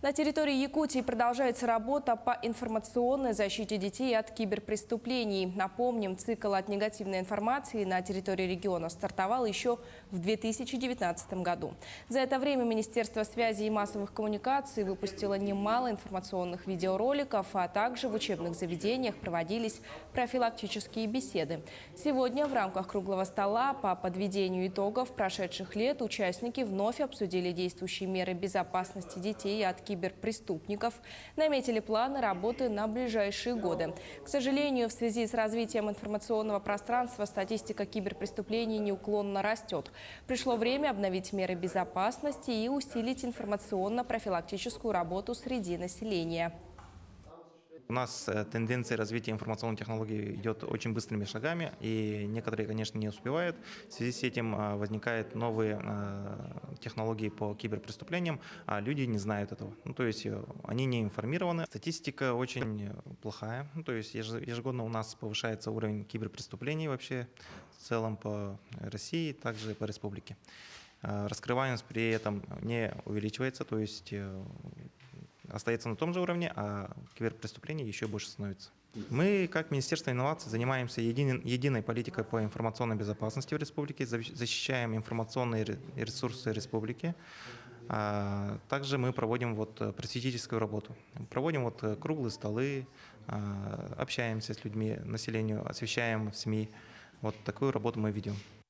На территории Якутии продолжается работа по информационной защите детей от киберпреступлений. Напомним, цикл от негативной информации на территории региона стартовал еще в 2019 году. За это время Министерство связи и массовых коммуникаций выпустило немало информационных видеороликов, а также в учебных заведениях проводились профилактические беседы. Сегодня в рамках круглого стола по подведению итогов прошедших лет участники вновь обсудили действующие меры безопасности детей от киберпреступников, наметили планы работы на ближайшие годы. К сожалению, в связи с развитием информационного пространства статистика киберпреступлений неуклонно растет. Пришло время обновить меры безопасности и усилить информационно-профилактическую работу среди населения. У нас тенденция развития информационных технологий идет очень быстрыми шагами, и некоторые, конечно, не успевают. В связи с этим возникают новые технологии по киберпреступлениям, а люди не знают этого. То есть они не информированы. Статистика очень плохая. То есть ежегодно у нас повышается уровень киберпреступлений вообще в целом по России, также по республике. Раскрываемость при этом не увеличивается, то есть остается на том же уровне, а киберпреступлений еще больше становится. Мы, как Министерство инноваций, занимаемся единой политикой по информационной безопасности в республике, защищаем информационные ресурсы республики. Также мы проводим просветительскую работу. Проводим круглые столы, общаемся с людьми, населению, освещаем в СМИ. Вот такую работу мы ведем.